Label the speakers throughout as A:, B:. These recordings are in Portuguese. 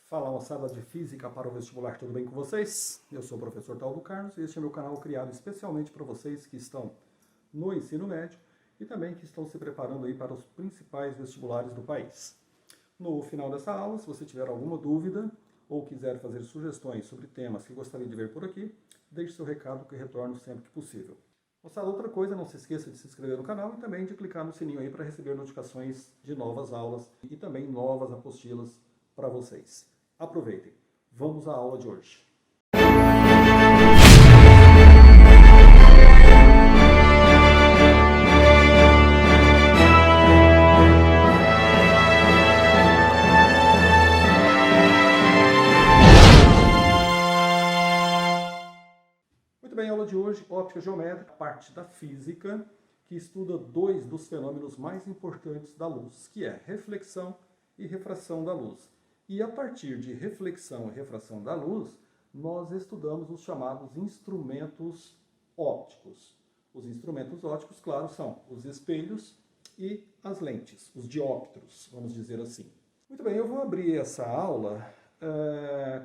A: Fala, moçada de Física para o Vestibular, tudo bem com vocês? Eu sou o professor Taldo Carlos e este é meu canal criado especialmente para vocês que estão no ensino médio e também que estão se preparando aí para os principais vestibulares do país. No final dessa aula, se você tiver alguma dúvida ou quiser fazer sugestões sobre temas que gostaria de ver por aqui, deixe seu recado que retorno sempre que possível. Moçada, outra coisa, não se esqueça de se inscrever no canal e também de clicar no sininho aí para receber notificações de novas aulas e também novas apostilas para vocês. Aproveitem. Vamos à aula de hoje. Muito bem, a aula de hoje, óptica geométrica, parte da física, que estuda dois dos fenômenos mais importantes da luz, que é reflexão e refração da luz. E a partir de reflexão e refração da luz, nós estudamos os chamados instrumentos ópticos. Os instrumentos ópticos, claro, são os espelhos e as lentes, os dióptros, vamos dizer assim. Muito bem, eu vou abrir essa aula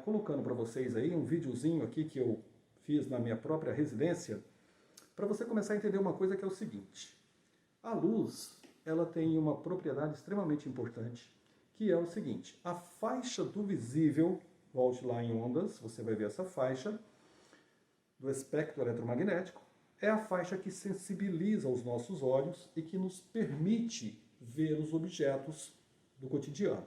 A: colocando para vocês aí um videozinho aqui que eu fiz na minha própria residência, para você começar a entender uma coisa que é o seguinte. A luz, ela tem uma propriedade extremamente importante, que é o seguinte, a faixa do visível, volte lá em ondas, você vai ver essa faixa do espectro eletromagnético, é a faixa que sensibiliza os nossos olhos e que nos permite ver os objetos do cotidiano.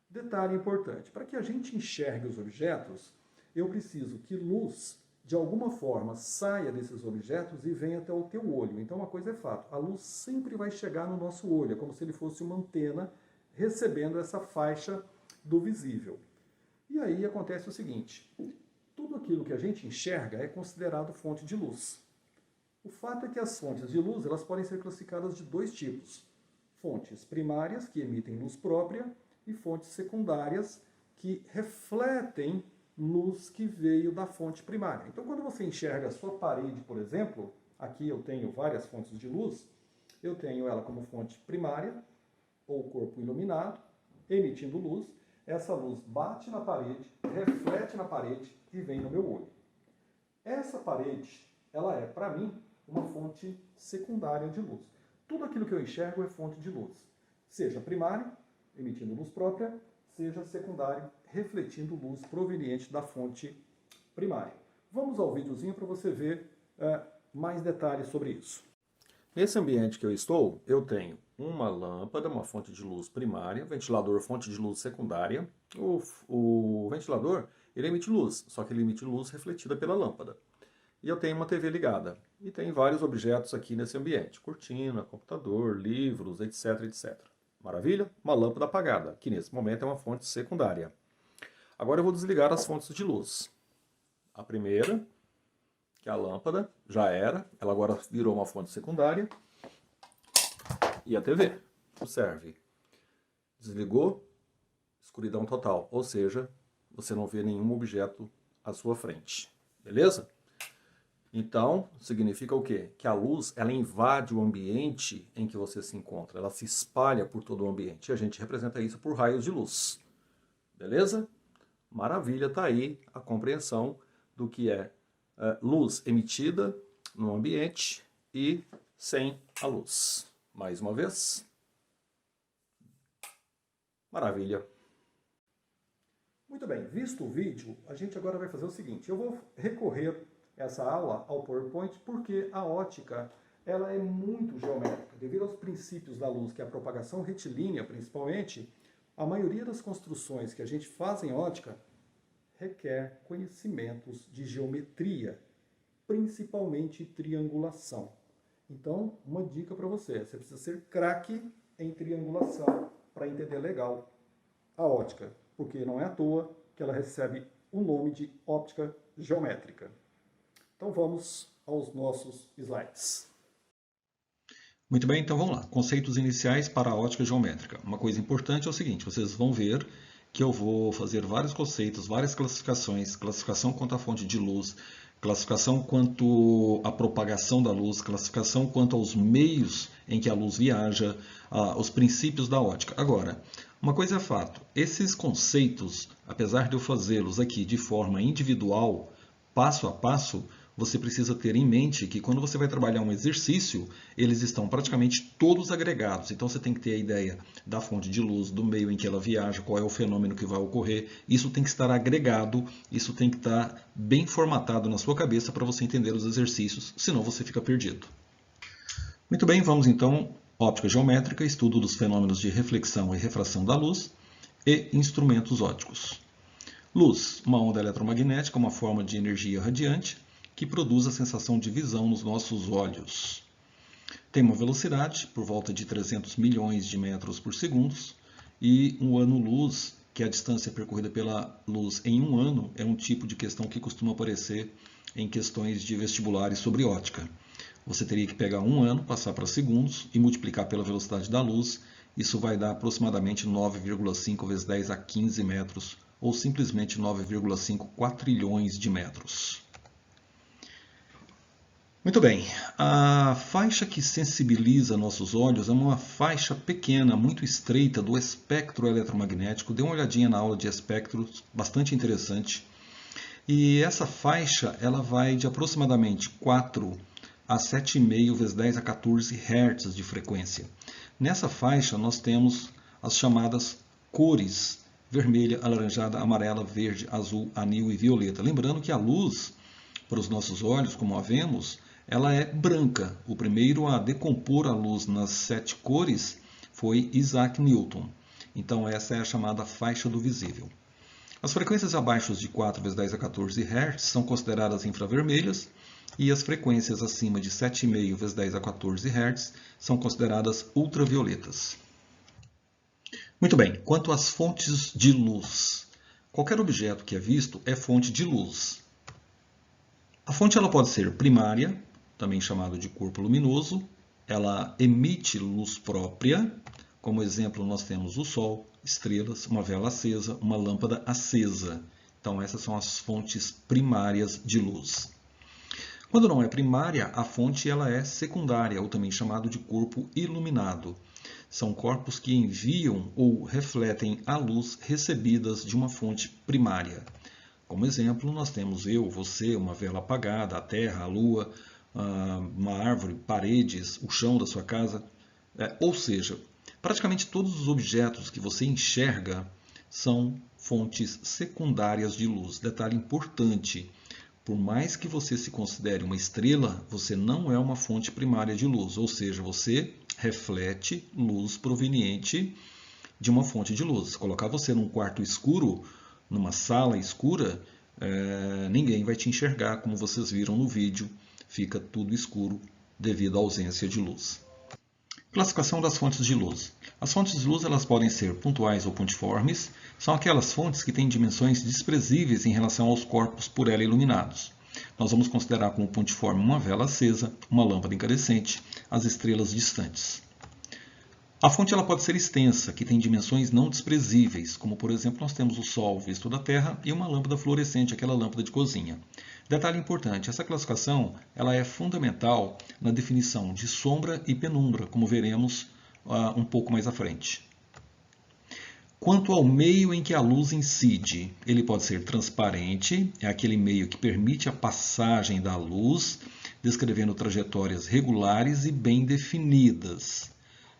A: Detalhe importante, para que a gente enxergue os objetos, eu preciso que luz, de alguma forma, saia desses objetos e venha até o teu olho. Então, uma coisa é fato, a luz sempre vai chegar no nosso olho, é como se ele fosse uma antena recebendo essa faixa do visível. E aí acontece o seguinte, tudo aquilo que a gente enxerga é considerado fonte de luz. O fato é que as fontes de luz elas podem ser classificadas de dois tipos. Fontes primárias, que emitem luz própria, e fontes secundárias, que refletem luz que veio da fonte primária. Então, quando você enxerga a sua parede, por exemplo, aqui eu tenho várias fontes de luz, eu tenho ela como fonte primária, ou corpo iluminado, emitindo luz, essa luz bate na parede, reflete na parede e vem no meu olho. Essa parede, ela é, para mim, uma fonte secundária de luz. Tudo aquilo que eu enxergo é fonte de luz. Seja primário, emitindo luz própria, seja secundário, refletindo luz proveniente da fonte primária. Vamos ao videozinho para você ver mais detalhes sobre isso. Nesse ambiente que eu estou, eu tenho uma lâmpada, uma fonte de luz primária, ventilador, fonte de luz secundária. O ventilador, ele emite luz, só que ele emite luz refletida pela lâmpada. E eu tenho uma TV ligada. E tem vários objetos aqui nesse ambiente. Cortina, computador, livros, etc, etc. Maravilha? Uma lâmpada apagada, que nesse momento é uma fonte secundária. Agora eu vou desligar as fontes de luz. A primeira, que é a lâmpada, já era, ela agora virou uma fonte secundária. E a TV, observe, desligou, escuridão total, ou seja, você não vê nenhum objeto à sua frente, beleza? Então, significa o quê? Que a luz, ela invade o ambiente em que você se encontra, ela se espalha por todo o ambiente, e a gente representa isso por raios de luz, beleza? Maravilha, tá aí a compreensão do que é luz emitida no ambiente e sem a luz. Mais uma vez. Maravilha. Muito bem, visto o vídeo, a gente agora vai fazer o seguinte. Eu vou recorrer essa aula ao PowerPoint porque a ótica ela é muito geométrica. Devido aos princípios da luz, que é a propagação retilínea principalmente, a maioria das construções que a gente faz em ótica requer conhecimentos de geometria, principalmente triangulação. Então, uma dica para você precisa ser craque em triangulação para entender legal a ótica, porque não é à toa que ela recebe o nome de óptica geométrica. Então vamos aos nossos slides. Muito bem, então vamos lá. Conceitos iniciais para a ótica geométrica. Uma coisa importante é o seguinte, vocês vão ver que eu vou fazer vários conceitos, várias classificações, classificação quanto à fonte de luz,
B: classificação quanto à propagação da luz, classificação quanto aos meios em que a luz viaja, os princípios da ótica. Agora, uma coisa é fato, esses conceitos, apesar de eu fazê-los aqui de forma individual, passo a passo, você precisa ter em mente que quando você vai trabalhar um exercício, eles estão praticamente todos agregados. Então você tem que ter a ideia da fonte de luz, do meio em que ela viaja, qual é o fenômeno que vai ocorrer. Isso tem que estar agregado, isso tem que estar bem formatado na sua cabeça para você entender os exercícios, senão você fica perdido. Muito bem, vamos então óptica geométrica, estudo dos fenômenos de reflexão e refração da luz e instrumentos ópticos. Luz, uma onda eletromagnética, uma forma de energia radiante que produz a sensação de visão nos nossos olhos. Tem uma velocidade por volta de 300 milhões de metros por segundo e um ano-luz, que é a distância percorrida pela luz em um ano, é um tipo de questão que costuma aparecer em questões de vestibulares sobre ótica. Você teria que pegar um ano, passar para segundos e multiplicar pela velocidade da luz. Isso vai dar aproximadamente 9,5 vezes 10 a 15 metros, ou simplesmente 9,5 quatrilhões de metros. Muito bem, a faixa que sensibiliza nossos olhos é uma faixa pequena, muito estreita do espectro eletromagnético. Dê uma olhadinha na aula de espectros, bastante interessante. E essa faixa ela vai de aproximadamente 4 a 7,5 vezes 10 a 14 Hz de frequência. Nessa faixa nós temos as chamadas cores vermelha, alaranjada, amarela, verde, azul, anil e violeta. Lembrando que a luz, para os nossos olhos, como a vemos, ela é branca. O primeiro a decompor a luz nas 7 cores foi Isaac Newton. Então essa é a chamada faixa do visível. As frequências abaixo de 4 vezes 10 a 14 Hz são consideradas infravermelhas e as frequências acima de 7,5 vezes 10 a 14 Hz são consideradas ultravioletas. Muito bem, quanto às fontes de luz. Qualquer objeto que é visto é fonte de luz. A fonte ela pode ser primária, também chamado de corpo luminoso. Ela emite luz própria. Como exemplo, nós temos o Sol, estrelas, uma vela acesa, uma lâmpada acesa. Então, essas são as fontes primárias de luz. Quando não é primária, a fonte ela é secundária, ou também chamado de corpo iluminado. São corpos que enviam ou refletem a luz recebidas de uma fonte primária. Como exemplo, nós temos eu, você, uma vela apagada, a terra, a lua, uma árvore, paredes, o chão da sua casa. Ou seja, praticamente todos os objetos que você enxerga são fontes secundárias de luz. Detalhe importante, por mais que você se considere uma estrela, você não é uma fonte primária de luz, ou seja, você reflete luz proveniente de uma fonte de luz. Se colocar você num quarto escuro, numa sala escura, ninguém vai te enxergar, como vocês viram no vídeo, fica tudo escuro devido à ausência de luz. Classificação das fontes de luz. As fontes de luz elas podem ser pontuais ou pontiformes, são aquelas fontes que têm dimensões desprezíveis em relação aos corpos por ela iluminados. Nós vamos considerar como pontiforme uma vela acesa, uma lâmpada incandescente, as estrelas distantes. A fonte ela pode ser extensa, que tem dimensões não desprezíveis, como por exemplo nós temos o Sol visto da Terra e uma lâmpada fluorescente, aquela lâmpada de cozinha. Detalhe importante, essa classificação ela é fundamental na definição de sombra e penumbra, como veremos um pouco mais à frente. Quanto ao meio em que a luz incide, ele pode ser transparente, é aquele meio que permite a passagem da luz, descrevendo trajetórias regulares e bem definidas.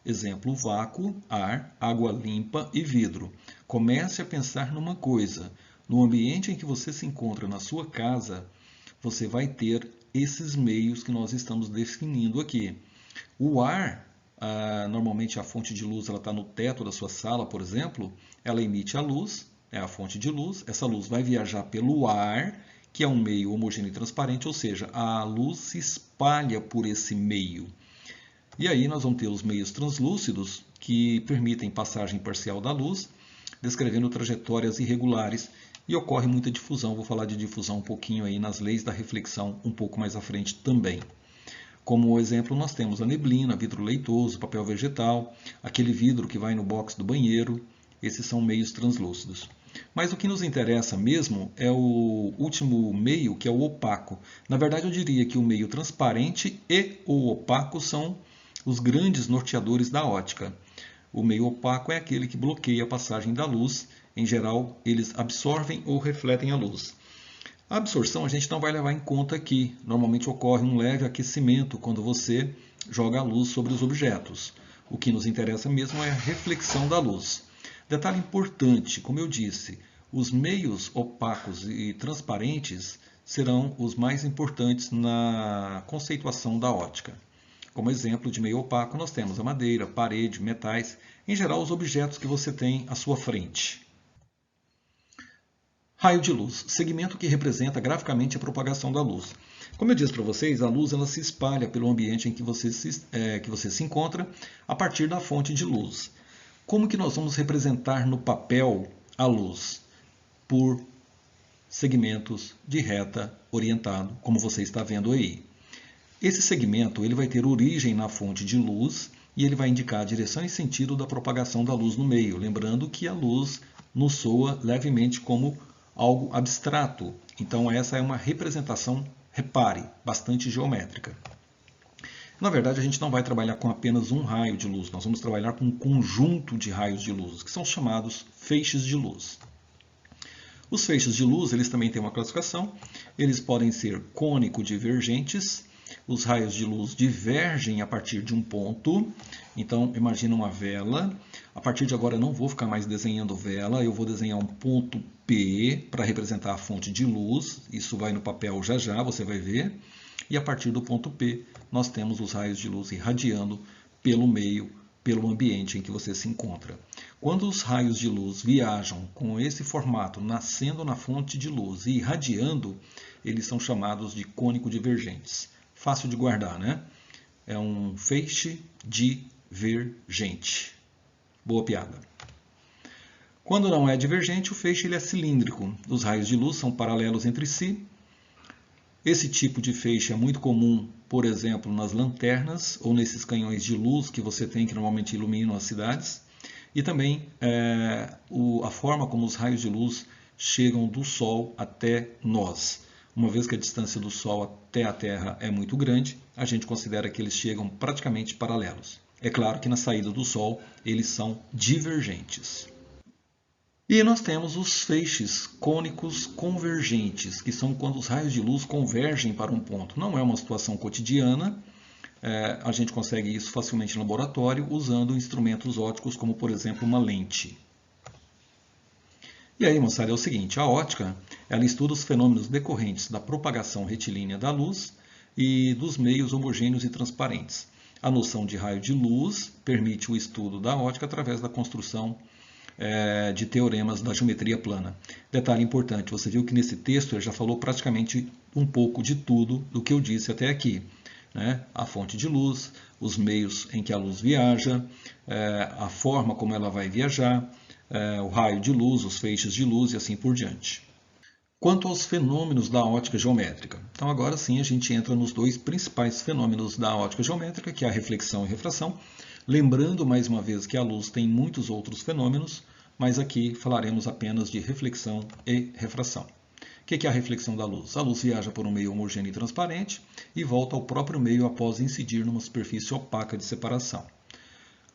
B: Exemplo, vácuo, ar, água limpa e vidro. Comece a pensar numa coisa. No ambiente em que você se encontra na sua casa, você vai ter esses meios que nós estamos definindo aqui. O ar, normalmente a fonte de luz está no teto da sua sala, por exemplo, ela emite a luz, é a fonte de luz. Essa luz vai viajar pelo ar, que é um meio homogêneo e transparente, ou seja, a luz se espalha por esse meio. E aí nós vamos ter os meios translúcidos, que permitem passagem parcial da luz, descrevendo trajetórias irregulares, e ocorre muita difusão. Vou falar de difusão um pouquinho aí nas leis da reflexão, um pouco mais à frente também. Como exemplo, nós temos a neblina, vidro leitoso, papel vegetal, aquele vidro que vai no box do banheiro. Esses são meios translúcidos. Mas o que nos interessa mesmo é o último meio, que é o opaco. Na verdade, eu diria que o meio transparente e o opaco são os grandes norteadores da ótica. O meio opaco é aquele que bloqueia a passagem da luz. Em geral, eles absorvem ou refletem a luz. A absorção a gente não vai levar em conta aqui. Normalmente ocorre um leve aquecimento quando você joga a luz sobre os objetos. O que nos interessa mesmo é a reflexão da luz. Detalhe importante, como eu disse, os meios opacos e transparentes serão os mais importantes na conceituação da ótica. Como exemplo de meio opaco, nós temos a madeira, parede, metais, em geral os objetos que você tem à sua frente. Raio de luz, segmento que representa graficamente a propagação da luz. Como eu disse para vocês, a luz ela se espalha pelo ambiente em que você se encontra a partir da fonte de luz. Como que nós vamos representar no papel a luz? Por segmentos de reta orientado, como você está vendo aí. Esse segmento ele vai ter origem na fonte de luz e ele vai indicar a direção e sentido da propagação da luz no meio. Lembrando que a luz nos soa levemente como algo abstrato. Então essa é uma representação, repare, bastante geométrica. Na verdade, a gente não vai trabalhar com apenas um raio de luz, nós vamos trabalhar com um conjunto de raios de luz, que são chamados feixes de luz. Os feixes de luz, eles também têm uma classificação, eles podem ser cônico-divergentes, os raios de luz divergem a partir de um ponto, então imagina uma vela, a partir de agora eu não vou ficar mais desenhando vela, eu vou desenhar um ponto P para representar a fonte de luz, isso vai no papel já já, você vai ver, e a partir do ponto P nós temos os raios de luz irradiando pelo meio, pelo ambiente em que você se encontra. Quando os raios de luz viajam com esse formato, nascendo na fonte de luz e irradiando, eles são chamados de cônico-divergentes. Fácil de guardar, né? É um feixe divergente. Boa piada. Quando não é divergente, o feixe ele é cilíndrico. Os raios de luz são paralelos entre si. Esse tipo de feixe é muito comum, por exemplo, nas lanternas ou nesses canhões de luz que você tem que normalmente iluminam as cidades. E também a forma como os raios de luz chegam do Sol até nós. Uma vez que a distância do Sol até a Terra é muito grande, a gente considera que eles chegam praticamente paralelos. É claro que na saída do Sol eles são divergentes. E nós temos os feixes cônicos convergentes, que são quando os raios de luz convergem para um ponto. Não é uma situação cotidiana, a gente consegue isso facilmente no laboratório usando instrumentos ópticos como, por exemplo, uma lente. E aí, moçada, é o seguinte, a ótica ela estuda os fenômenos decorrentes da propagação retilínea da luz e dos meios homogêneos e transparentes. A noção de raio de luz permite o estudo da ótica através da construção de teoremas da geometria plana. Detalhe importante, você viu que nesse texto ele já falou praticamente um pouco de tudo do que eu disse até aqui. Né? A fonte de luz, os meios em que a luz viaja, a forma como ela vai viajar, o raio de luz, os feixes de luz e assim por diante. Quanto aos fenômenos da ótica geométrica, então agora sim a gente entra nos dois principais fenômenos da ótica geométrica, que é a reflexão e refração. Lembrando mais uma vez que a luz tem muitos outros fenômenos, mas aqui falaremos apenas de reflexão e refração. O que é a reflexão da luz? A luz viaja por um meio homogêneo e transparente e volta ao próprio meio após incidir numa superfície opaca de separação.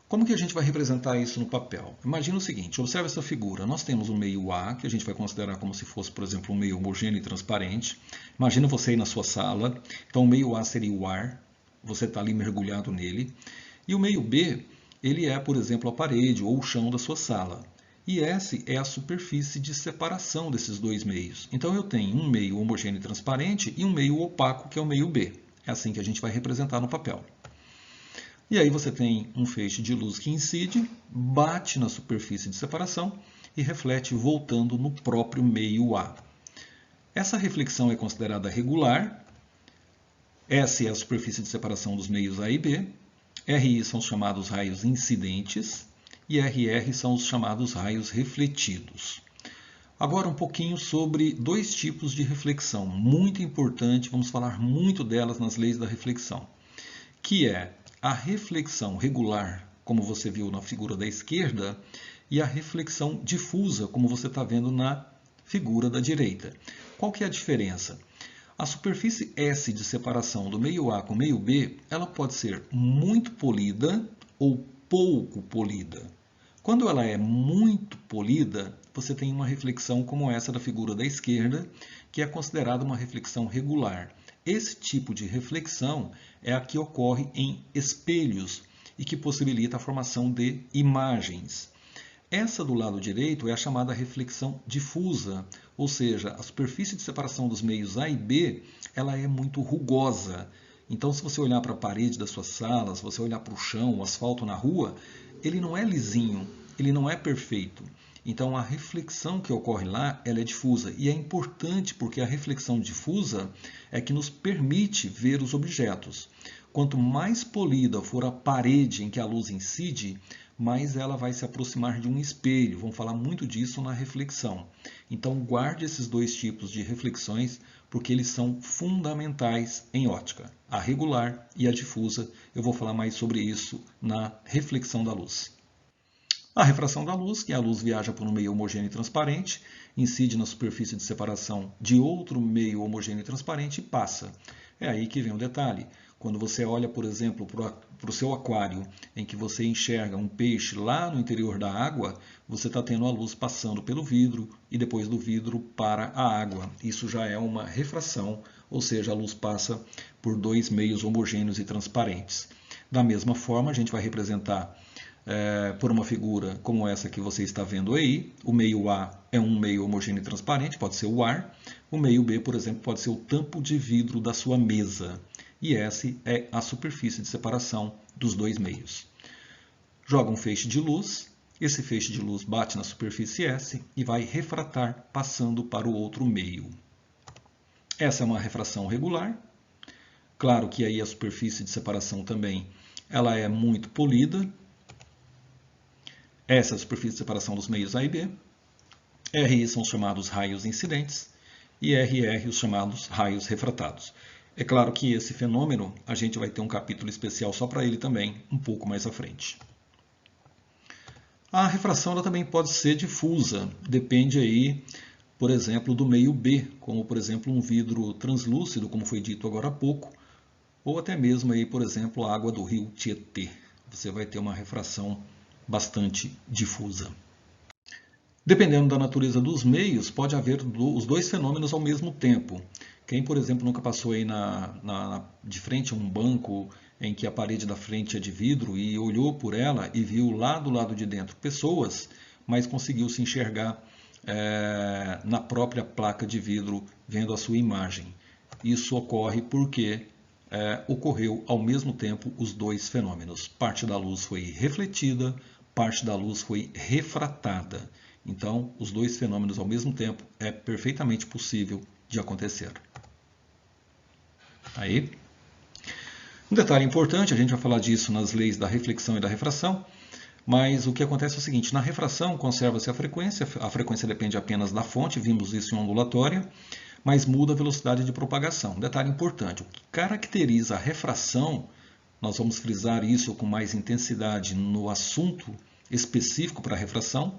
B: Como que a gente vai representar isso no papel? Imagina o seguinte, observe essa figura. Nós temos um meio A, que a gente vai considerar como se fosse, por exemplo, um meio homogêneo e transparente. Imagina você aí na sua sala. Então, o meio A seria o ar. Você está ali mergulhado nele. E o meio B, ele é, por exemplo, a parede ou o chão da sua sala. E essa é a superfície de separação desses dois meios. Então, eu tenho um meio homogêneo e transparente e um meio opaco, que é o meio B. É assim que a gente vai representar no papel. E aí você tem um feixe de luz que incide, bate na superfície de separação e reflete voltando no próprio meio A. Essa reflexão é considerada regular. S é a superfície de separação dos meios A e B. RI são os chamados raios incidentes e RR são os chamados raios refletidos. Agora um pouquinho sobre dois tipos de reflexão, muito importante, vamos falar muito delas nas leis da reflexão, que é a reflexão regular, como você viu na figura da esquerda, e a reflexão difusa, como você está vendo na figura da direita. Qual que é a diferença? A superfície S de separação do meio A com o meio B, ela pode ser muito polida ou pouco polida. Quando ela é muito polida, você tem uma reflexão como essa da figura da esquerda, que é considerada uma reflexão regular. Esse tipo de reflexão é a que ocorre em espelhos e que possibilita a formação de imagens. Essa do lado direito é a chamada reflexão difusa, ou seja, a superfície de separação dos meios A e B, ela é muito rugosa. Então, se você olhar para a parede da sua sala, se você olhar para o chão, o asfalto na rua, ele não é lisinho, ele não é perfeito. Então, a reflexão que ocorre lá, ela é difusa. E é importante porque a reflexão difusa é que nos permite ver os objetos. Quanto mais polida for a parede em que a luz incide, mais ela vai se aproximar de um espelho. Vamos falar muito disso na reflexão. Então, guarde esses dois tipos de reflexões, porque eles são fundamentais em ótica. A regular e a difusa. Eu vou falar mais sobre isso na reflexão da luz. A refração da luz, que a luz viaja por um meio homogêneo e transparente, incide na superfície de separação de outro meio homogêneo e transparente e passa. É aí que vem o detalhe. Quando você olha, por exemplo, para o seu aquário, em que você enxerga um peixe lá no interior da água, você está tendo a luz passando pelo vidro e depois do vidro para a água. Isso já é uma refração, ou seja, a luz passa por dois meios homogêneos e transparentes. Da mesma forma, a gente vai representar por uma figura como essa que você está vendo aí. O meio A é um meio homogêneo e transparente, pode ser o ar. O meio B, por exemplo, pode ser o tampo de vidro da sua mesa. E essa é a superfície de separação dos dois meios. Joga um feixe de luz, esse feixe de luz bate na superfície S e vai refratar passando para o outro meio. Essa é uma refração regular. Claro que aí a superfície de separação também ela é muito polida. Essa é a superfície de separação dos meios A e B. RI são os chamados raios incidentes e RR os chamados raios refratados. É claro que esse fenômeno a gente vai ter um capítulo especial só para ele também, um pouco mais à frente. A refração ela também pode ser difusa, depende aí, por exemplo, do meio B, como por exemplo um vidro translúcido, como foi dito agora há pouco, ou até mesmo aí, por exemplo, a água do rio Tietê. Você vai ter uma refração bastante difusa. Dependendo da natureza dos meios, pode haver os dois fenômenos ao mesmo tempo. Quem, por exemplo, nunca passou aí de frente a um banco em que a parede da frente é de vidro e olhou por ela e viu lá do lado de dentro pessoas, mas conseguiu se enxergar na própria placa de vidro vendo a sua imagem. Isso ocorre porque ocorreu ao mesmo tempo os dois fenômenos. Parte da luz foi refletida, parte da luz foi refratada. Então, os dois fenômenos ao mesmo tempo é perfeitamente possível de acontecer. Aí. Um detalhe importante, a gente vai falar disso nas leis da reflexão e da refração, mas o que acontece é o seguinte, na refração conserva-se a frequência depende apenas da fonte, vimos isso em ondulatória, mas muda a velocidade de propagação. Um detalhe importante, o que caracteriza a refração, nós vamos frisar isso com mais intensidade no assunto específico para a refração,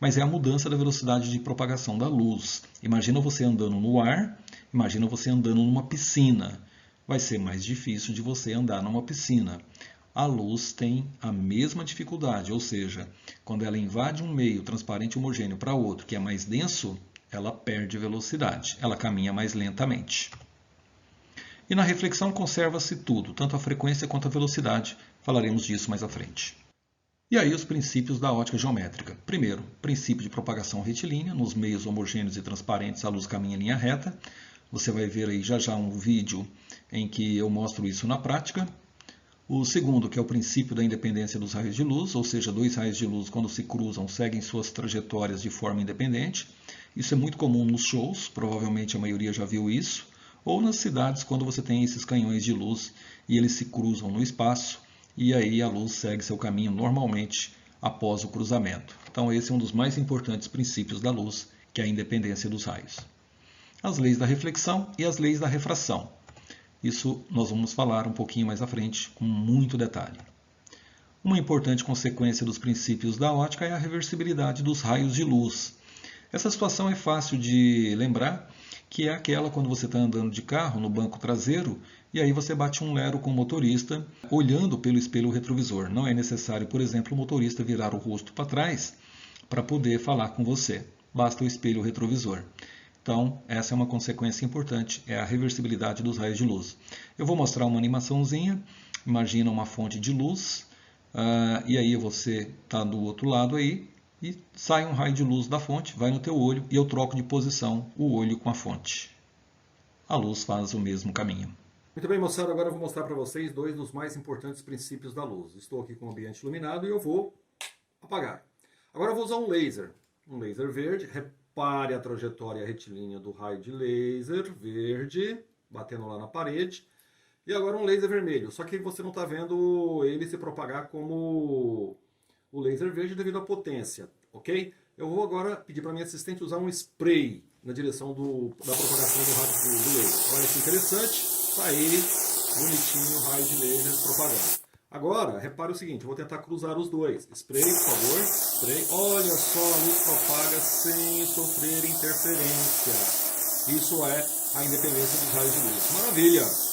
B: mas é a mudança da velocidade de propagação da luz. Imagina você andando no ar, imagina você andando numa piscina. Vai ser mais difícil de você andar numa piscina. A luz tem a mesma dificuldade, ou seja, quando ela invade um meio transparente homogêneo para outro que é mais denso, ela perde velocidade, ela caminha mais lentamente. E na reflexão conserva-se tudo, tanto a frequência quanto a velocidade. Falaremos disso mais à frente. E aí os princípios da ótica geométrica. Primeiro, princípio de propagação retilínea. Nos meios homogêneos e transparentes a luz caminha em linha reta. Você vai ver aí já um vídeo em que eu mostro isso na prática. O segundo, que é o princípio da independência dos raios de luz, ou seja, dois raios de luz quando se cruzam seguem suas trajetórias de forma independente. Isso é muito comum nos shows, provavelmente a maioria já viu isso. Ou nas cidades quando você tem esses canhões de luz e eles se cruzam no espaço. E aí a luz segue seu caminho normalmente após o cruzamento. Então esse é um dos mais importantes princípios da luz, que é a independência dos raios. As leis da reflexão e as leis da refração. Isso nós vamos falar um pouquinho mais à frente, com muito detalhe. Uma importante consequência dos princípios da ótica é a reversibilidade dos raios de luz. Essa situação é fácil de lembrar, que é aquela quando você está andando de carro no banco traseiro e aí você bate um lero com o motorista olhando pelo espelho retrovisor. Não é necessário, por exemplo, o motorista virar o rosto para trás para poder falar com você. Basta o espelho retrovisor. Então, essa é uma consequência importante, é a reversibilidade dos raios de luz. Eu vou mostrar uma animaçãozinha. Imagina uma fonte de luz, e aí você está do outro lado aí, e sai um raio de luz da fonte, vai no teu olho, e eu troco de posição o olho com a fonte. A luz faz o mesmo caminho.
A: Muito bem, moçada, agora eu vou mostrar para vocês dois dos mais importantes princípios da luz. Estou aqui com o ambiente iluminado e eu vou apagar. Agora eu vou usar um laser verde. Repare a trajetória retilínea do raio de laser verde, batendo lá na parede. E agora um laser vermelho, só que você não está vendo ele se propagar como o laser verde devido à potência, ok? Eu vou agora pedir para minha assistente usar um spray na direção da propagação do raio do laser. Olha que interessante, está aí, bonitinho o raio de laser propagando. Agora, repare o seguinte, eu vou tentar cruzar os dois. Spray, por favor, spray. Olha só, a luz propaga sem sofrer interferência. Isso é a independência dos raios de luz. Maravilha!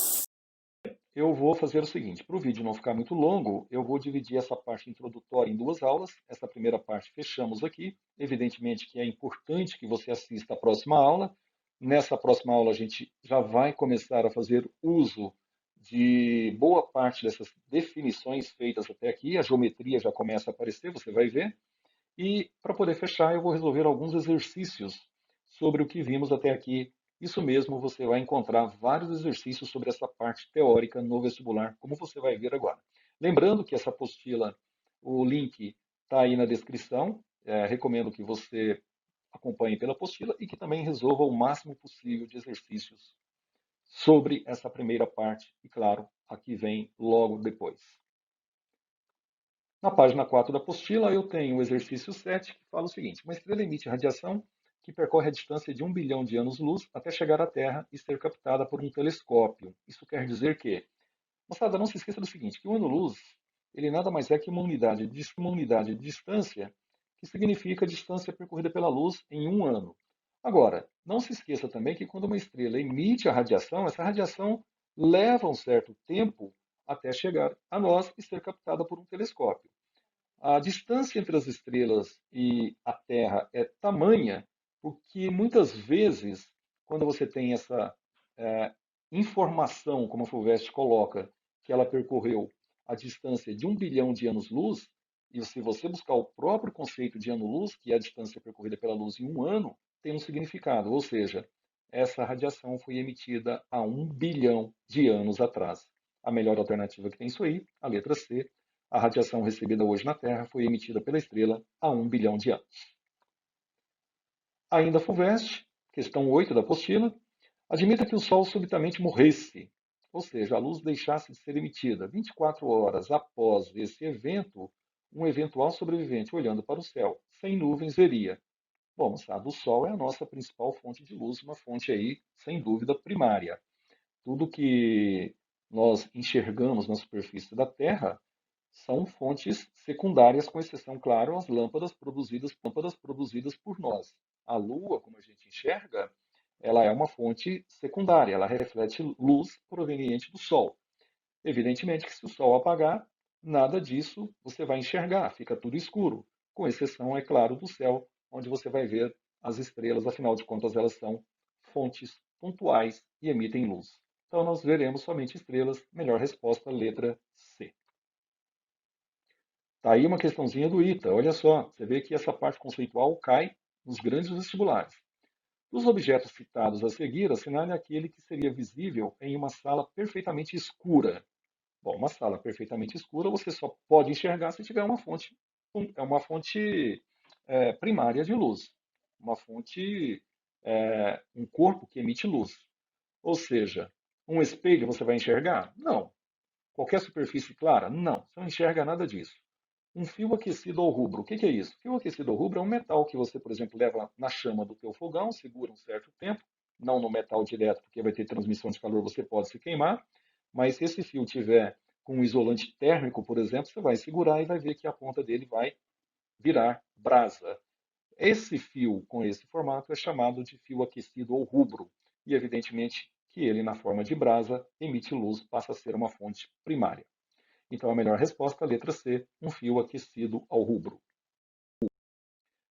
A: Eu vou fazer o seguinte, para o vídeo não ficar muito longo, eu vou dividir essa parte introdutória em duas aulas. Essa primeira parte fechamos aqui. Evidentemente que é importante que você assista a próxima aula. Nessa próxima aula a gente já vai começar a fazer uso de boa parte dessas definições feitas até aqui. A geometria já começa a aparecer, você vai ver. E para poder fechar, eu vou resolver alguns exercícios sobre o que vimos até aqui. Isso mesmo, você vai encontrar vários exercícios sobre essa parte teórica no vestibular, como você vai ver agora. Lembrando que essa apostila, o link está aí na descrição. Recomendo que você acompanhe pela apostila e que também resolva o máximo possível de exercícios sobre essa primeira parte. E claro, aqui vem logo depois. Na página 4 da apostila, eu tenho o exercício 7, que fala o seguinte: uma estrela emite radiação que percorre a distância de 1 bilhão de anos-luz até chegar à Terra e ser captada por um telescópio. Isso quer dizer que, moçada, não se esqueça do seguinte, que o ano-luz, ele nada mais é que uma unidade de distância, que significa a distância percorrida pela luz em um ano. Agora, não se esqueça também que quando uma estrela emite a radiação, essa radiação leva um certo tempo até chegar a nós e ser captada por um telescópio. A distância entre as estrelas e a Terra é tamanha porque muitas vezes, quando você tem essa é, informação, como a FUVEST coloca, que ela percorreu a distância de 1 bilhão de anos-luz, e se você buscar o próprio conceito de ano-luz, que é a distância percorrida pela luz em um ano, tem um significado, ou seja, essa radiação foi emitida há 1 bilhão de anos atrás. A melhor alternativa que tem isso aí, a letra C, a radiação recebida hoje na Terra foi emitida pela estrela há 1 bilhão de anos. Ainda FUVEST, questão 8 da apostila, admita que o Sol subitamente morresse, ou seja, a luz deixasse de ser emitida 24 horas após esse evento, um eventual sobrevivente olhando para o céu sem nuvens veria. Bom, sabe, o Sol é a nossa principal fonte de luz, uma fonte aí, sem dúvida, primária. Tudo que nós enxergamos na superfície da Terra são fontes secundárias, com exceção, claro, as lâmpadas produzidas por nós. A Lua, como a gente enxerga, ela é uma fonte secundária, ela reflete luz proveniente do Sol. Evidentemente que se o Sol apagar, nada disso você vai enxergar, fica tudo escuro, com exceção, é claro, do céu, onde você vai ver as estrelas, afinal de contas, elas são fontes pontuais e emitem luz. Então, nós veremos somente estrelas. Melhor resposta, letra C. Tá aí uma questãozinha do ITA. Olha só, você vê que essa parte conceitual cai nos grandes vestibulares. Dos objetos citados a seguir, assinale aquele que seria visível em uma sala perfeitamente escura. Bom, uma sala perfeitamente escura você só pode enxergar se tiver uma fonte primária de luz, uma fonte, um corpo que emite luz. Ou seja, um espelho você vai enxergar? Não. Qualquer superfície clara? Não. Você não enxerga nada disso. Um fio aquecido ao rubro. O que é isso? Fio aquecido ao rubro é um metal que você, por exemplo, leva na chama do teu fogão, segura um certo tempo, não no metal direto, porque vai ter transmissão de calor, você pode se queimar, mas se esse fio tiver
C: com um isolante térmico, por exemplo, você vai segurar e vai ver que a ponta dele vai virar brasa. Esse fio com esse formato é chamado de fio aquecido ou rubro, e evidentemente que ele, na forma de brasa, emite luz, passa a ser uma fonte primária. Então a melhor resposta, a letra C, um fio aquecido ao rubro.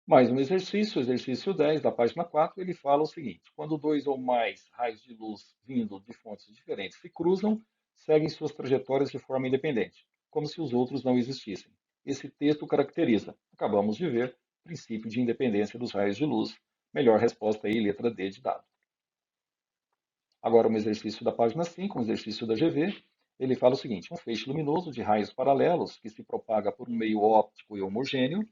C: Mais um exercício, exercício 10 da página 4, ele fala o seguinte: quando dois ou mais raios de luz vindo de fontes diferentes se cruzam, seguem suas trajetórias de forma independente, como se os outros não existissem. Esse texto caracteriza, acabamos de ver, o princípio de independência dos raios de luz. Melhor resposta aí, letra D de dado. Agora um exercício da página 5, um exercício da GV, ele fala o seguinte: um feixe luminoso de raios paralelos que se propaga por um meio óptico e homogêneo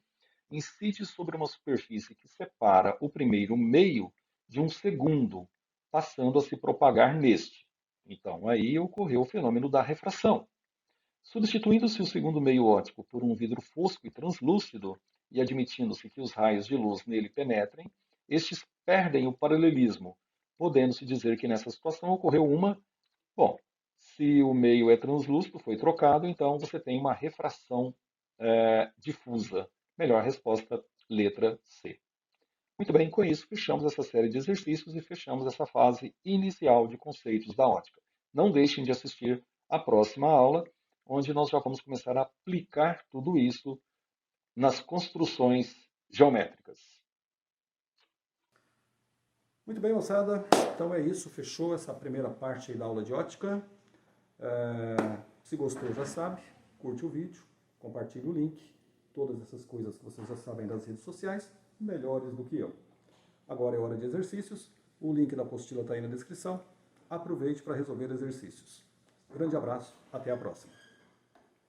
C: incide sobre uma superfície que separa o primeiro meio de um segundo, passando a se propagar neste. Então, aí ocorreu o fenômeno da refração. Substituindo-se o segundo meio óptico por um vidro fosco e translúcido, e admitindo-se que os raios de luz nele penetrem, estes perdem o paralelismo, podendo-se dizer que nessa situação ocorreu bom, se o meio é translúcido, foi trocado, então você tem uma refração difusa. Melhor resposta, letra C. Muito bem, com isso fechamos essa série de exercícios e fechamos essa fase inicial de conceitos da ótica. Não deixem de assistir a próxima aula, onde nós já vamos começar a aplicar tudo isso nas construções geométricas.
A: Muito bem, moçada. Então é isso, fechou essa primeira parte aí da aula de ótica. Se gostou, já sabe, curte o vídeo, compartilhe o link, todas essas coisas que vocês já sabem das redes sociais, melhores do que eu. Agora é hora de exercícios, o link da apostila está aí na descrição. Aproveite para resolver exercícios. Grande abraço, até a próxima.